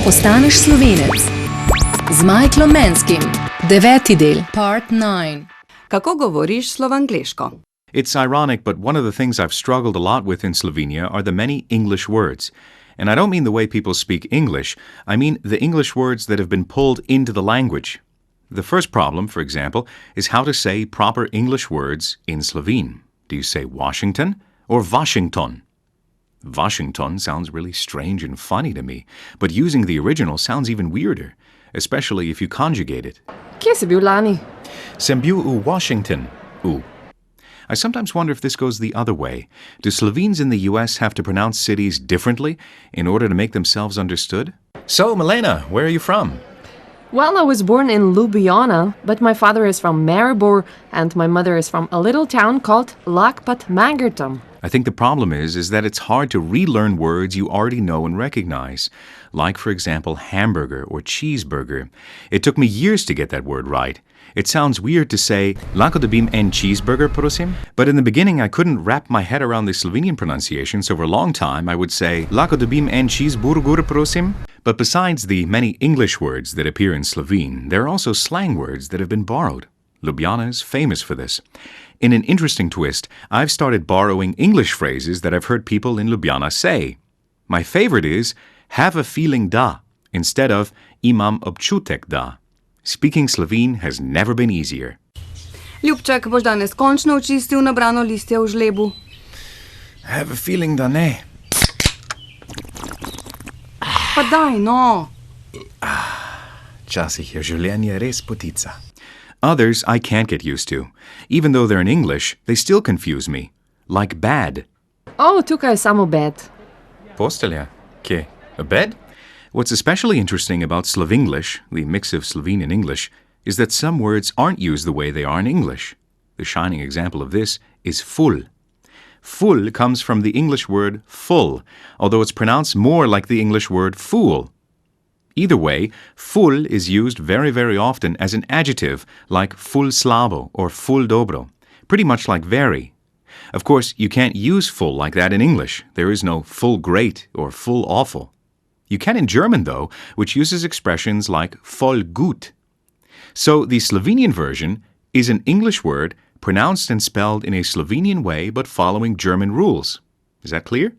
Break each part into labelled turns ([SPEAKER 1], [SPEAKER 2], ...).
[SPEAKER 1] postaneš Slovenec? Z Michaelom Manskim. 9. del. Part 9.
[SPEAKER 2] Kako govoriš Slovangleško?
[SPEAKER 3] It's ironic, but one of the things I've struggled a lot with in Slovenia are the many English words. And I don't mean the way people speak English, I mean the English words that have been pulled into the language. The first problem, for example, is how to say proper English words in Slovene. Do you say Washington or Washington? Washington sounds really strange and funny to me, but using the original sounds even weirder, especially if you conjugate it.
[SPEAKER 4] Kje si bil lani?
[SPEAKER 3] Sem bil v Washington. I sometimes wonder if this goes the other way. Do Slovenes in the US have to pronounce cities differently in order to make themselves understood? So, Milena, where are you from?
[SPEAKER 4] Well, I was born in Ljubljana, but my father is from Maribor and my mother is from a little town called Lakpat Mangertam.
[SPEAKER 3] I think the problem is that it's hard to relearn words you already know and recognize. Like, for example, hamburger or cheeseburger. It took me years to get that word right. It sounds weird to say, "Lako dobim en cheeseburger, prosim?" But in the beginning, I couldn't wrap my head around the Slovenian pronunciation, so for a long time I would say, "Lako dobim en cheeseburger, prosim?" But besides the many English words that appear in Slovene, there are also slang words that have been borrowed. Ljubljana is famous for this. In an interesting twist, I've started borrowing English phrases that I've heard people in Ljubljana say. My favorite is, "have a feeling da," instead of "imam občutek da." Speaking Slovene has never been easier.
[SPEAKER 2] Ljubček, boš danes končno očistil nabrano listje v žlebu?
[SPEAKER 3] Have a feeling da ne.
[SPEAKER 2] Pa daj, no.
[SPEAKER 3] Včasih je življenje res potica. Others I can't get used to. Even though they're in English, they still confuse me. Like bad.
[SPEAKER 4] Oh, tukaj je samo bed.
[SPEAKER 3] Postelja. Kje? A bed? What's especially interesting about Slovinglish, the mix of Slovene and English, is that some words aren't used the way they are in English. The shining example of this is ful. Ful comes from the English word full, although it's pronounced more like the English word fool. Either way, ful is used very, very often as an adjective like ful slabo or ful dobro, pretty much like very. Of course, you can't use full like that in English. There is no full great or full awful. You can in German, though, which uses expressions like voll gut. So the Slovenian version is an English word pronounced and spelled in a Slovenian way but following German rules. Is that clear?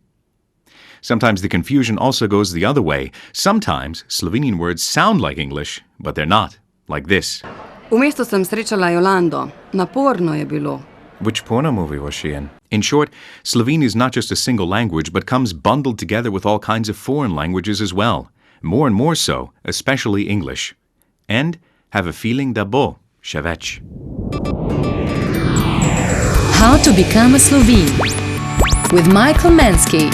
[SPEAKER 3] Sometimes the confusion also goes the other way. Sometimes Slovenian words sound like English, but they're not, like this.
[SPEAKER 2] V mestu sem srečala Jolando. Naporno je bilo.
[SPEAKER 3] Which porno movie was she in? In short, Slovene is not just a single language, but comes bundled together with all kinds of foreign languages as well. More and more so, especially English. And have a feeling da bo, še več.
[SPEAKER 1] How to become a Slovene with Michael Mansky.